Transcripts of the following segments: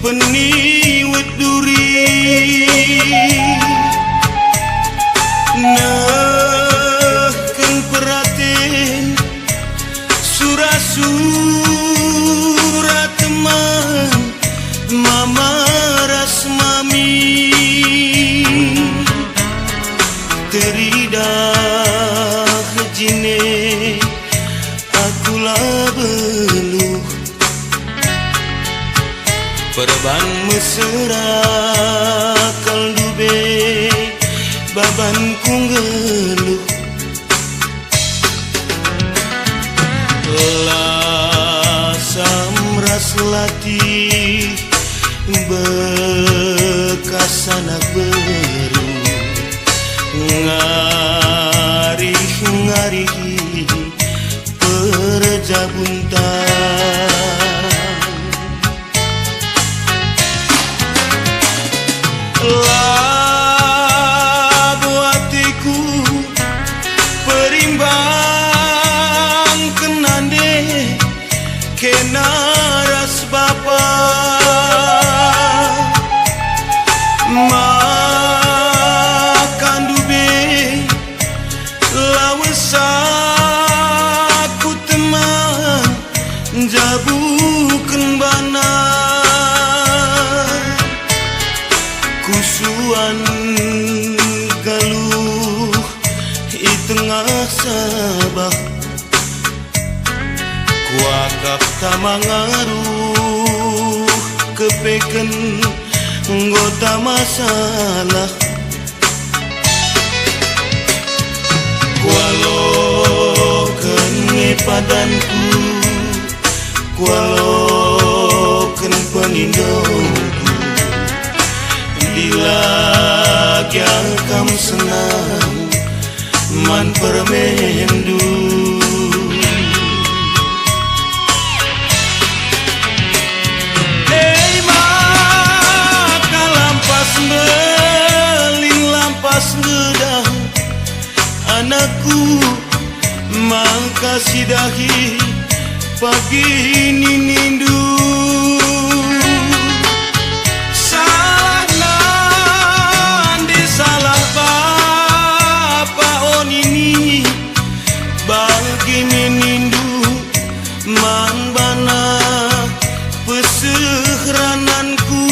peniwet duri nahkeun peratin surat teman mama ras mami teridah jine akulah beluh perban mesra kaldube baban kunggeluh lasam ras latih bekas anak beru ngarih perjabuntan lagu hatiku perimbang kenande kena ras bapa makan dube lawesaku teman jabukeun bana kusuan galuh di tengah sabah kuakap tamangaruh kepeken nggota masalah kualokeun ngepadanku kualokeun penindongku dilagi kam senang man permendu belin lampas gedang anakku mangkasi dahi pagi nindu salah nandi salah bapa on ini bagi nindu mang bana pesehrananku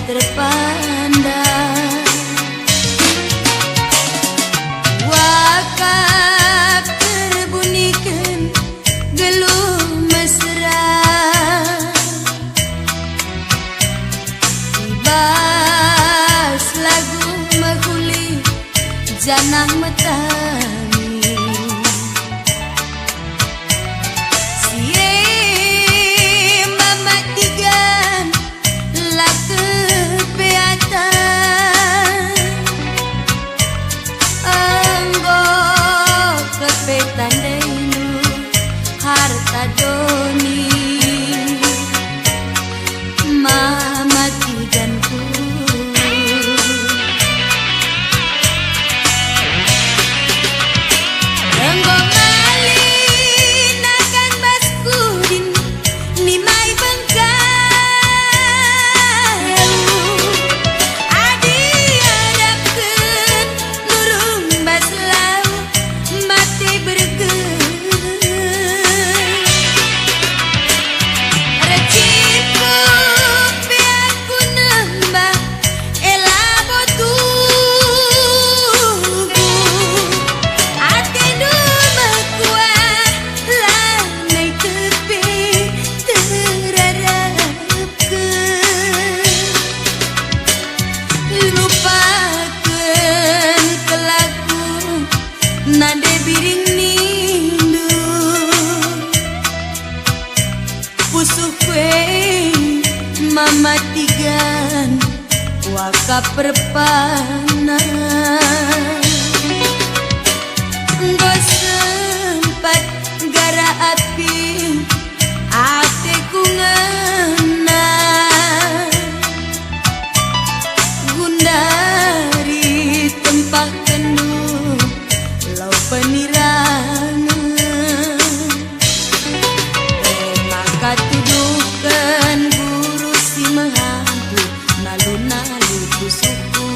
terpandang. Wakaf terbunyikan geluh mesra, tibas lagu meguli janah metani. Sie mama tigan lah kepeatan, enggo kepetan denu harta doni. Mama tiganku enggo malin akan baskudin ni mai bengkau. Adi hadapkeun nurung baslau mati bergeun. Recinku piaku nembah elabo tugu ate dumakuah lanai tepi terarapkeun. Lupakeun kelaku nade biring nindu pusuh kue mama tigan wakaf perpana. Nggo sempat gara api ateku ngena, gundari tempah kendu lau penirangan. Maka tuduhkan guru si menghantu nalu-nalu pusuku.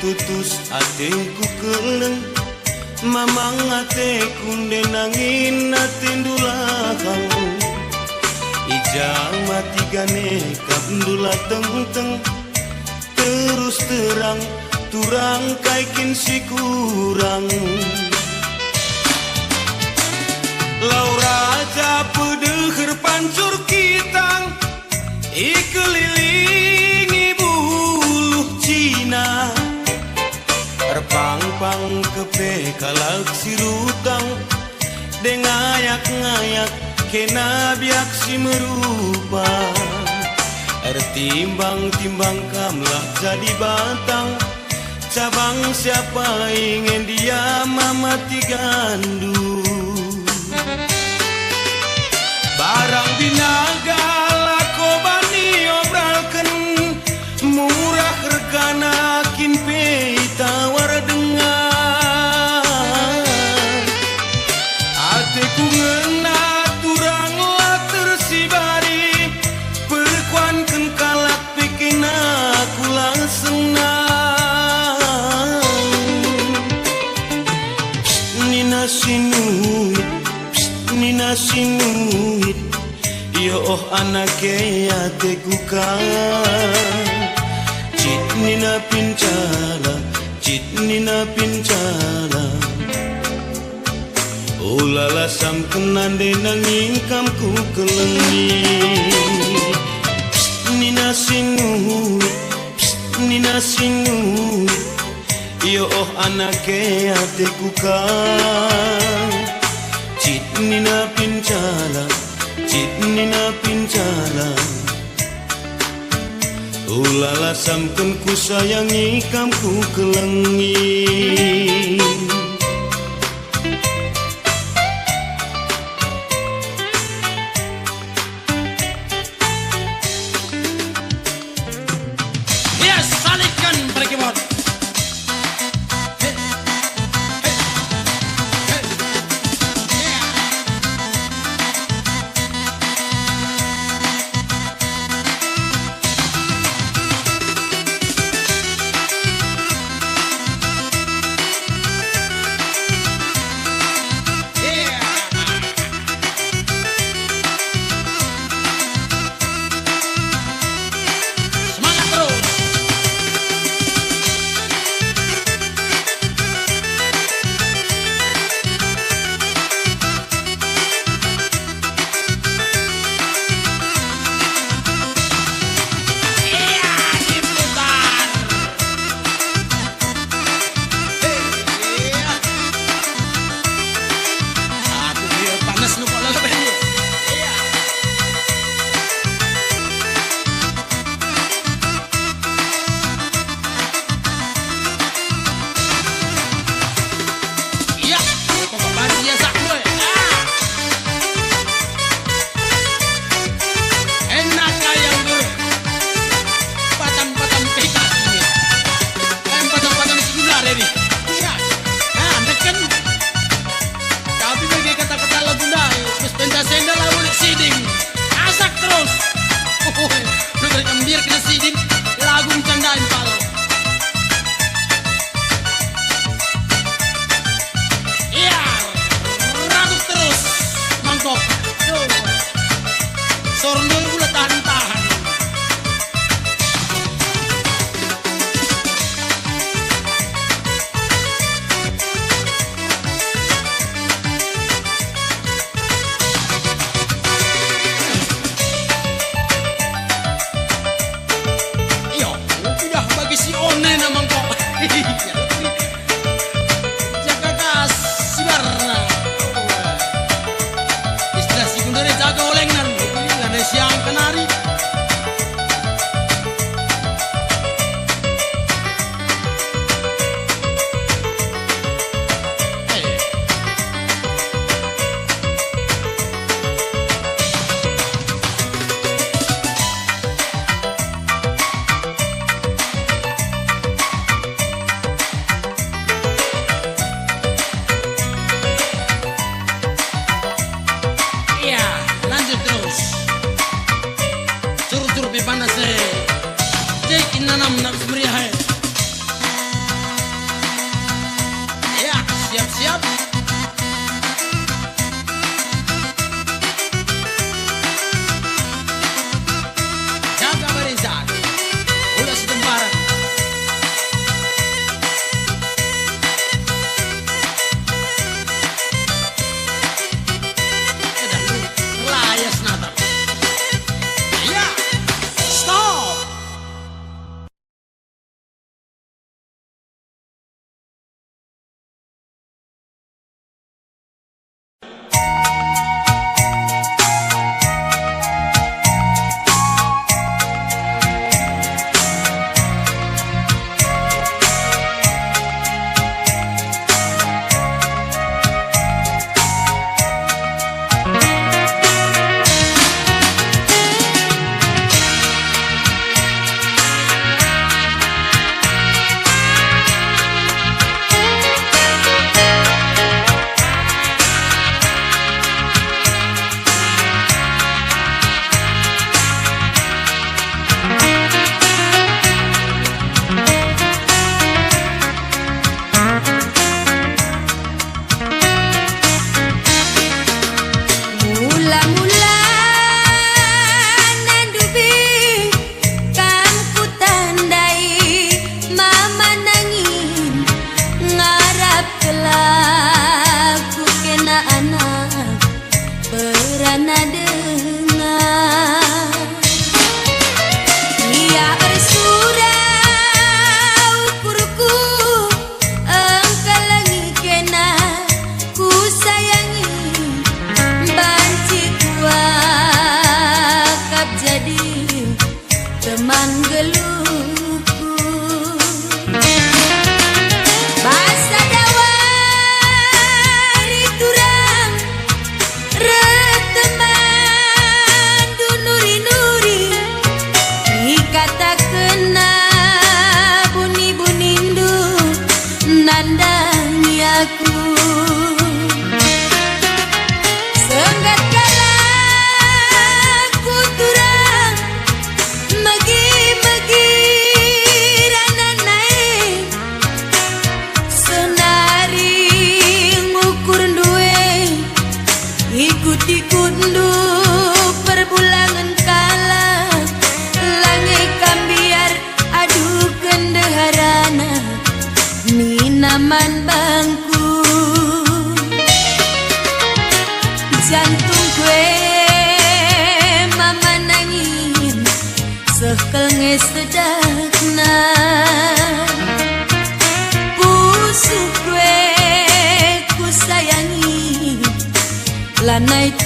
tutus ateku keleng mamang ateku ndenangin atindulakang ijang mati gane kapndula teng-teng terus terang turang kaikin si kurang Laura pedeuheur pancur kitang ikelilingi buluh Cina Erpang-pang kepe kalak sirutang dengayak-ngayak kena biak si merupa Ertimbang-timbang kamlah jadi batang cabang siapa ingin dia mamati gandu Barang binaga lako bani obralken murah regana kimpe tawar dengar ateku ngena turang lah tersibari perkuan ken kalak bikin aku lang senang Nina sinuit Nina sinuit yo oh anake ateku kan cit nina pincala ulala sam kenande nanging kamku kelengi Nina sinuit yo oh anake ateku kan cit nina pincala ulala samken ku sayangi kamku kelengi Yes, salikkan perkebun Sendal ulit siding asak terus lu berkembir kena siding lagu candain palo iya ragu terus mangkok sorndor gula tahan-tahan panas cek inanam nak semeriah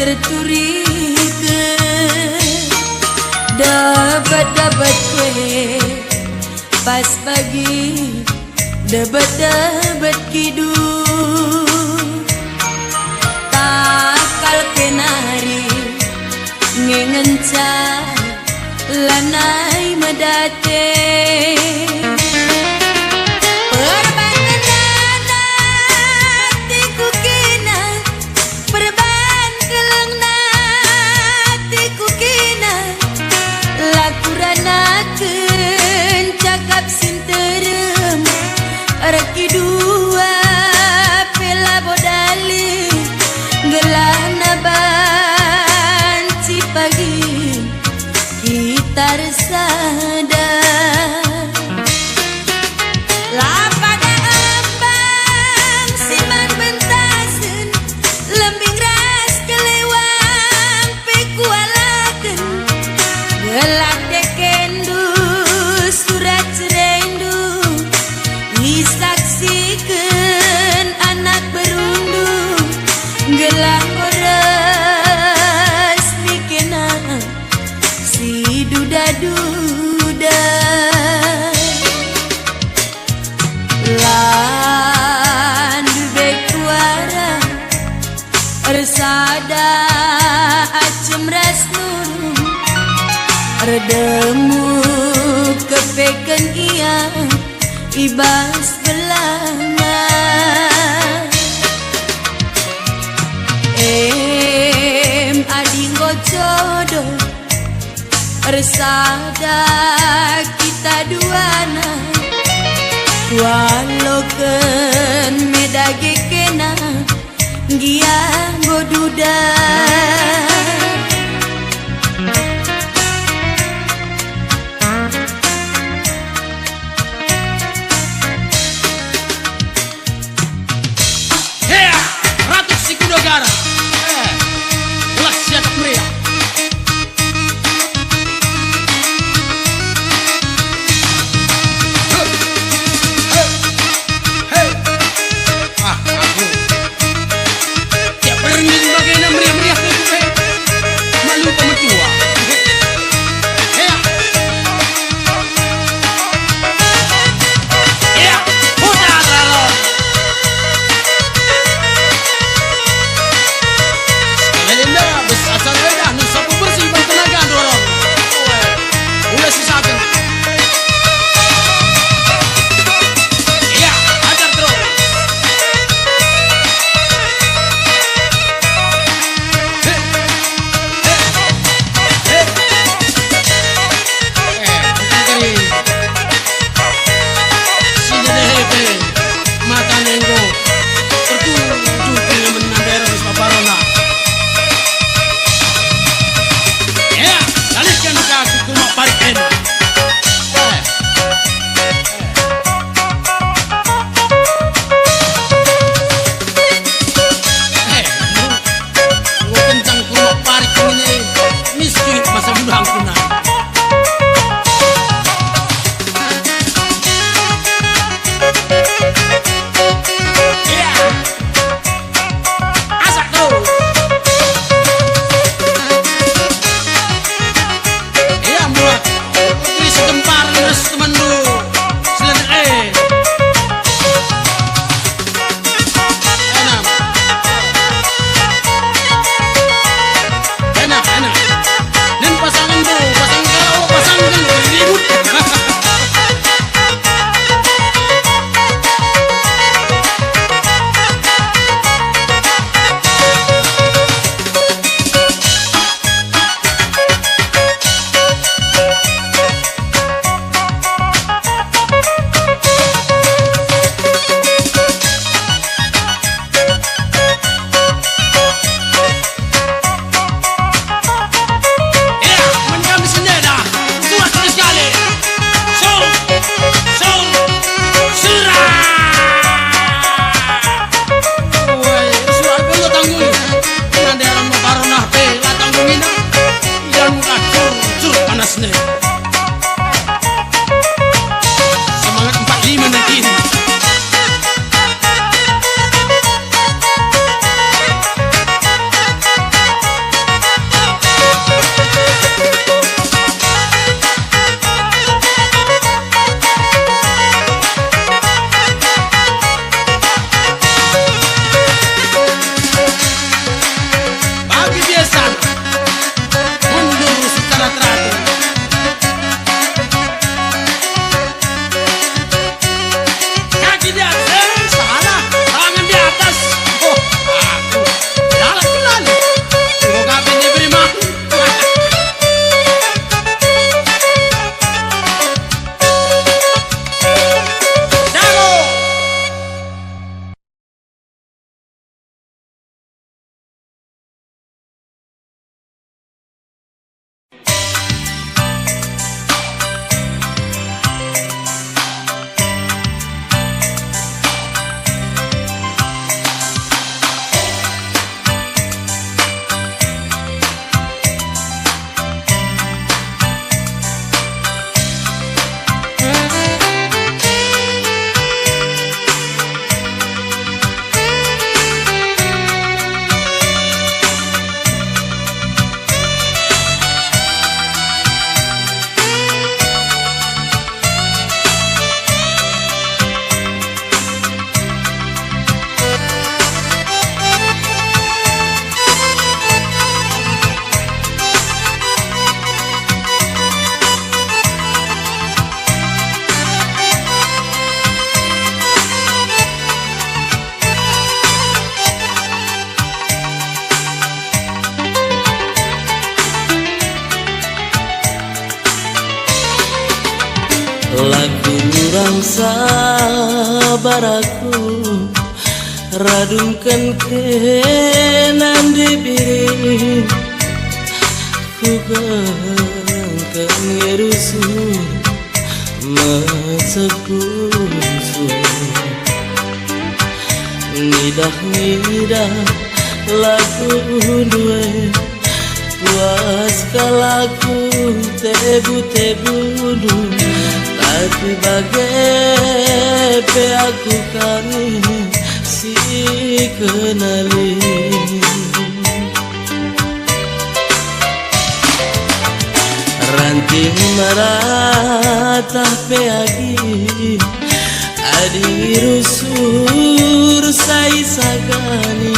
terturikeun debat-debat kue pas pagi debat-debat kidul takal kenari ngengenca lanai medate Reki dua pela bodali gelah naban pagi kita resada lapada ambang siman bentasen lembing ras kelewang pekualaken gelah dekendu surat cerendu disaksikan anak berundung gelang ores mikena si duda-duda landu bekuara resada acem rasnun redemu kepeken ia ibas belanga adinggo jodoh resada kita duana waloken medage kena gia goduda Negara, ulah siap pria. Lagu urang sabar aku radungkan kenan dibiri ku gangkan ngerusu masakusu nidah lagu duwe puas kalaku tebu tapi bagai aku kani si kenali ranting maratah peagi adi rusur sai sagani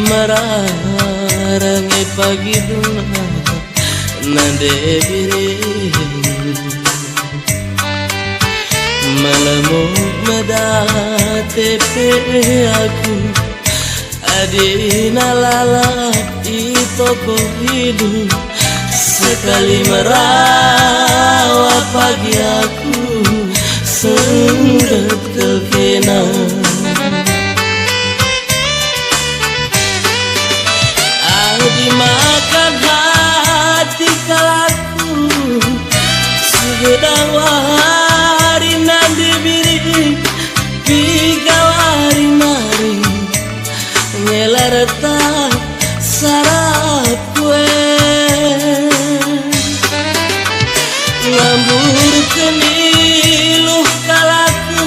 mararange pagi duna nande biring malamuk medatepe aku adina lalap di toko hidup sekali merawat pagi aku sengget kekenang adi makan hati kalaku sugedang wahari nandi biri pigawari nari ngelarta sarap kue ngambur keniluh kalaku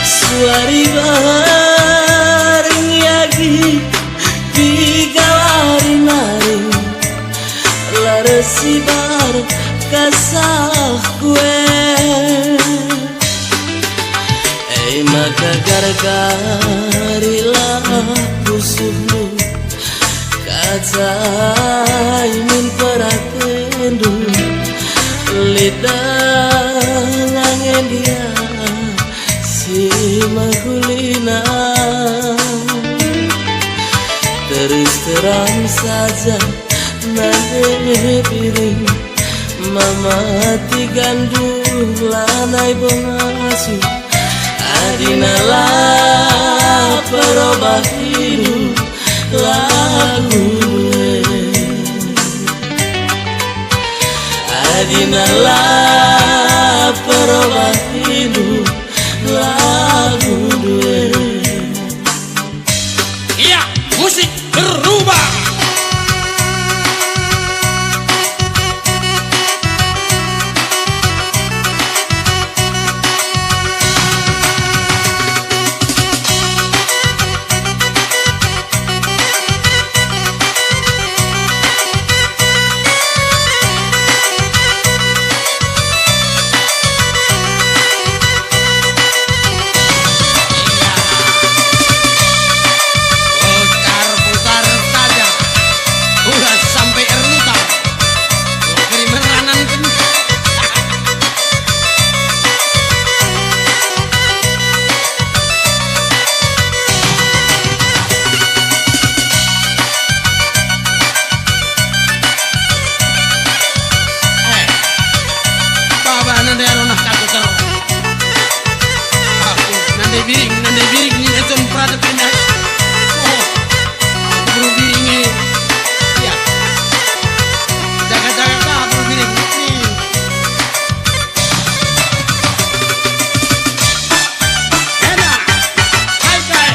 suari bareng yagi pigawari nari laresi bar kasah kue maka gargarilah kusuhu kaca ingin peratendu lidah ngangen dia si mahulina terus terang saja nade piring mama tigandung lanai bongasu adinala perubah hidup lagu adinala perubah hidup lagu Iya, musik berubah. Nande biring ni eton prada pindah. Oh, bro biring ni. Ya. Jaga-jaga kah bro biring ni. Enak. Hai hai.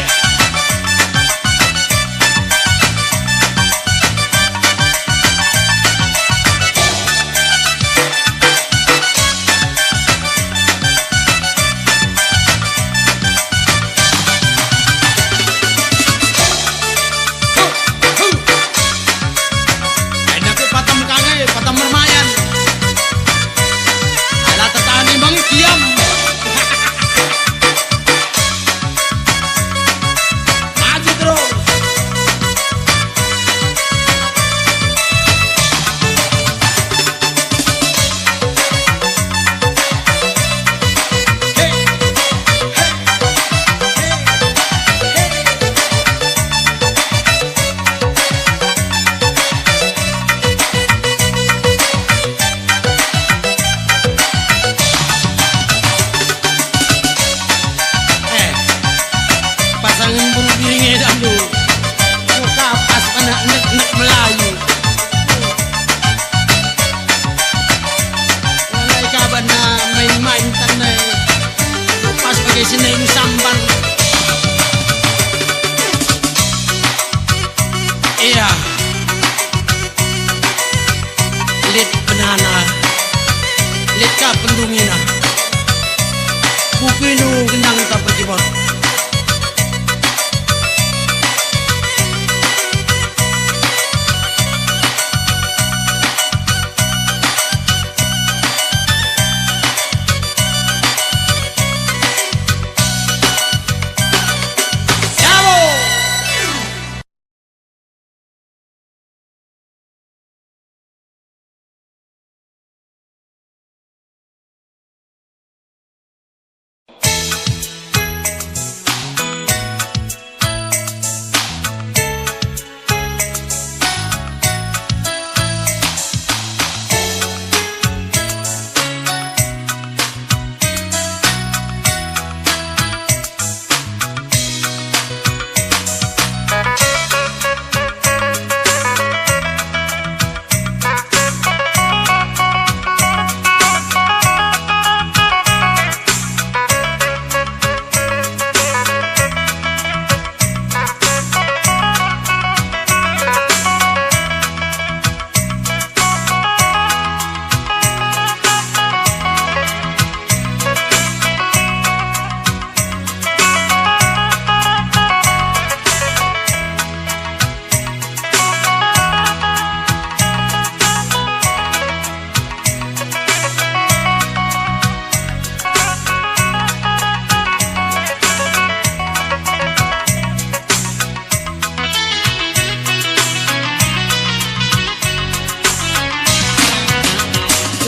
na. Bukinu gendang tak berjibor.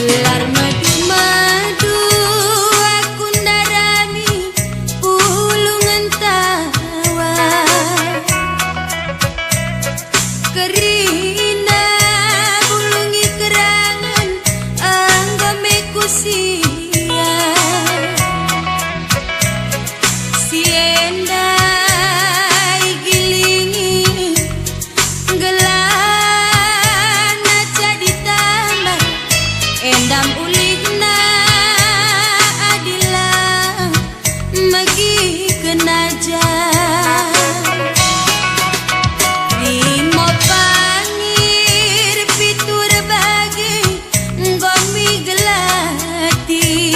Gelar madu-madu aku ndarani pulungan tawa kerina bulungi kerangan anggameku sia siendai gilingi gelana jadi tambah endam ulihna adilah magi kenaja limo pangir fitur bagi ngomi gelati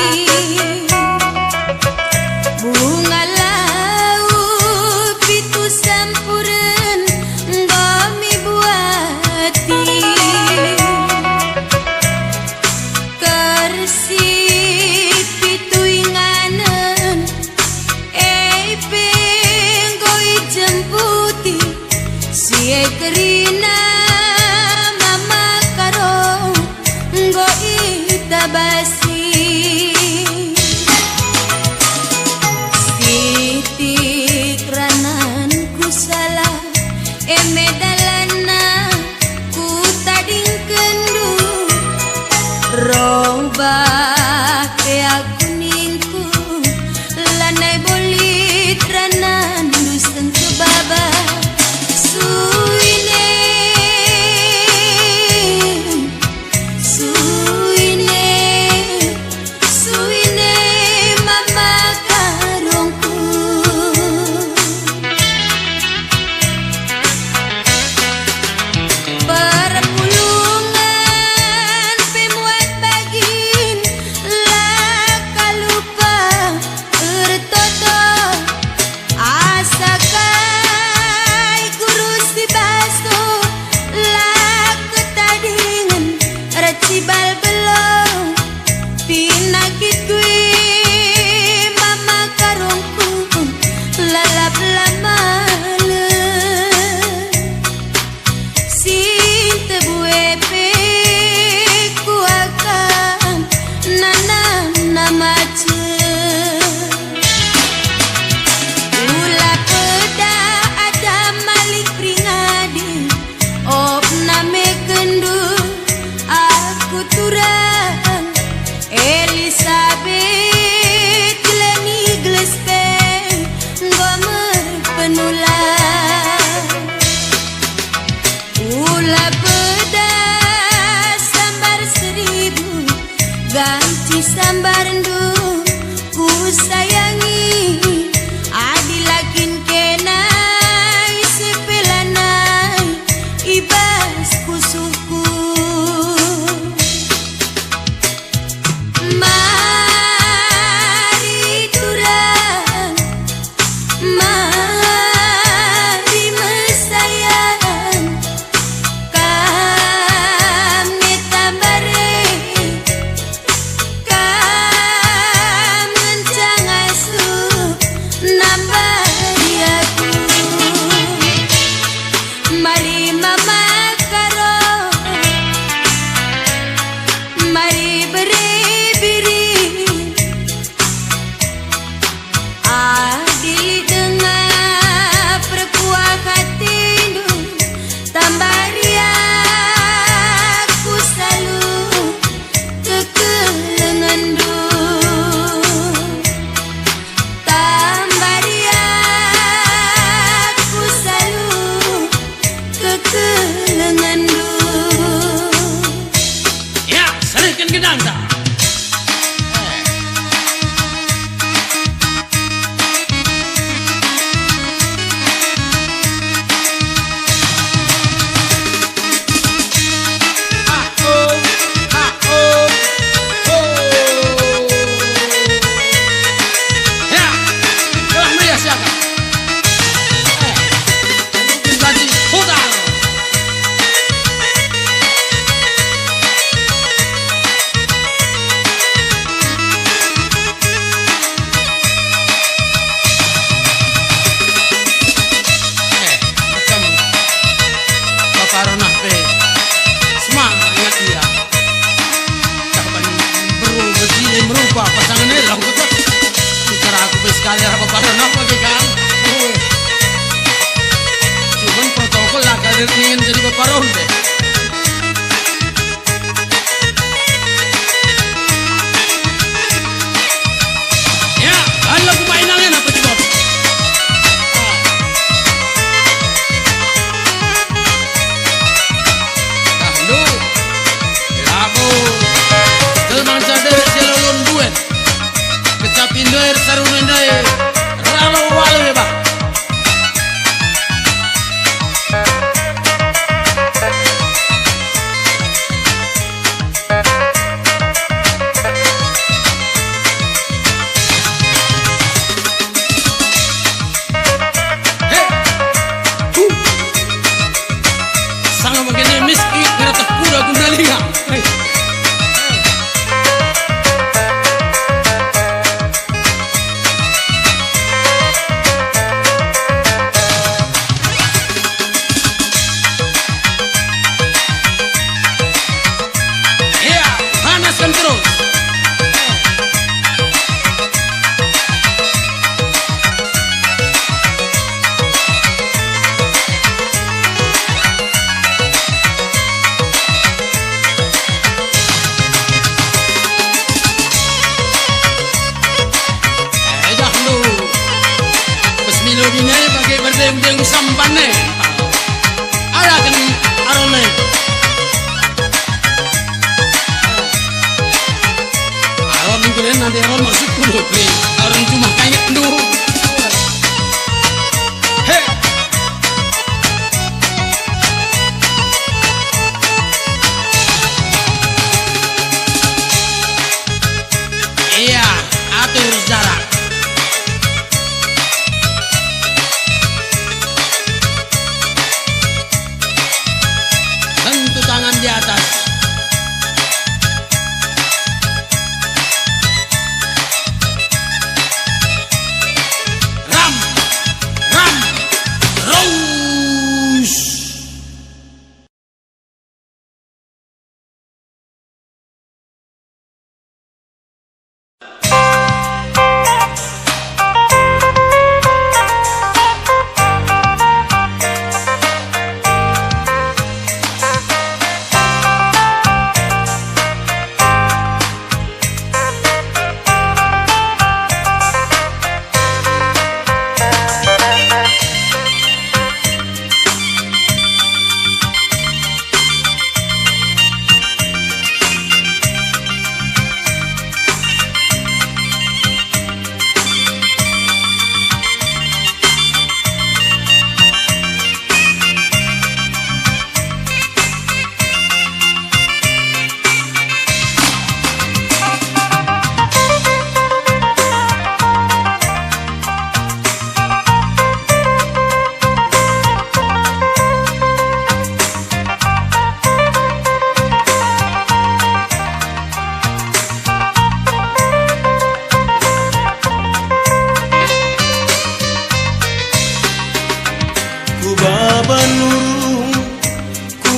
bunga laut pitu sampuran ngomi buati Persik pituinganan penggoi jemputi sie kerina mama karo ngoi tabasi sitik ranan ku salah medalana ku tading kendu roba ke aku ningku lanai bolit ranan dusen ke baba suine suine suine mama karongku perpulungan pemuat bagin laka lupa ertoto asakai kurus di baso laka tadingan recibal belum pinakit gue mama karongku lalap lama Sinte buepe ku akan nanam namace Ula peda ada malik pringadi op name kendu aku turang Elizabeth Leni Gleste ngomer penulang Ula beda sambar 1000 ganti sambar endung ku sayangi adilakin kenai sepelanai ibas kusuku Deng sambane. Ada kan arone. Aron kalian nanti aron masuk dulu nih. Aron cuma kayak dulu. Hei. Iya, atur jarak. Tentu tangan di atas. Ram, ram, rose.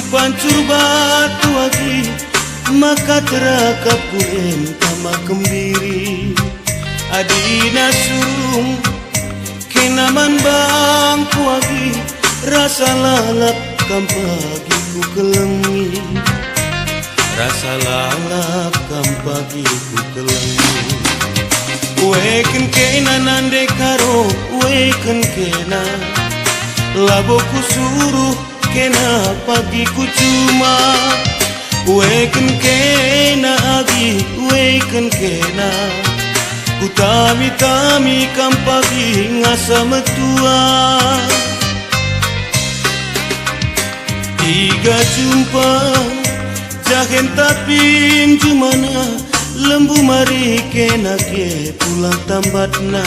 Pancur batu lagi maka terakap kuren kama kembiri adina surung kenaman bangku lagi rasa lalap kampagi ku kelengi rasa lalap kampagi ku kelengi weken kena nande karo weken kena laboku suruh kena pagiku cuma weken kena agi weken kena ku tami kam pagi ngasa metua tiga jumpa jahen tapim jumana lembu mari kena ke pulang tambatna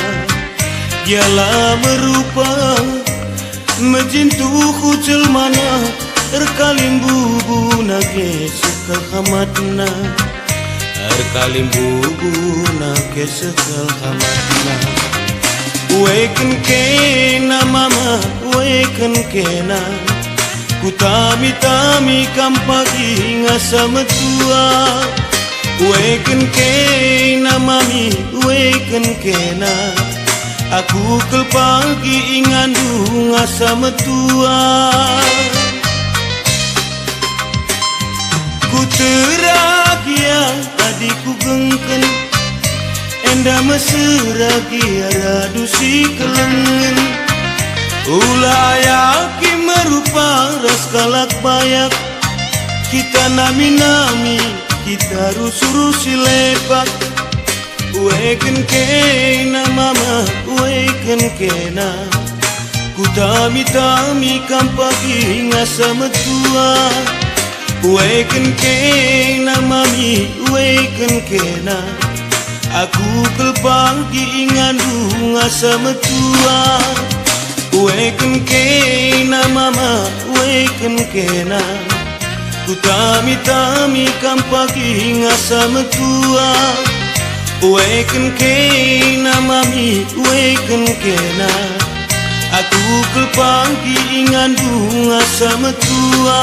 dialah merupa Menjintuku celmana Erkalim bubu nage sekal hamatna Erkalim bubu nage sekal hamatna Weken kena mama Weken kena Ku tami kam pagi ngasa metua Weken kena mami Weken kena Aku kel pagi ingandu ngasa metua Ku teragia adikku gengken Enda meseragia radu si kelengen Ulayaki merupa ras kalak bayak Kita nami kita rusuh-rusi lepak Weken kena mama, weken kena Ku tami kam pagi ngasa metua Weken kena mami, weken kena Aku kel pagi ingandu ngasa metua Weken kena mama, weken kena Ku tami kam pagi ngasa metua Weken kena mami, weken kena Aku kel pagi ingandu ngasa metua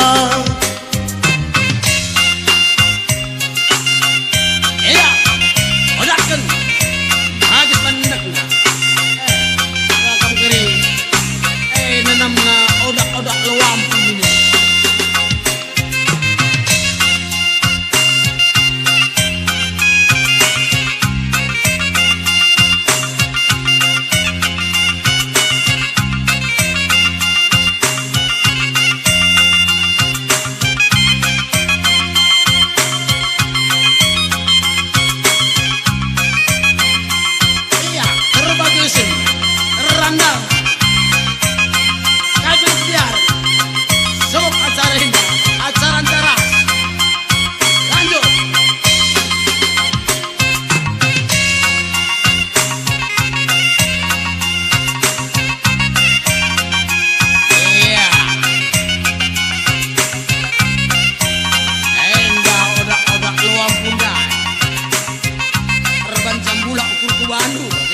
Iya, odakan Agis pandak na Rakam kering nanam na odak lawampu ini Bandung.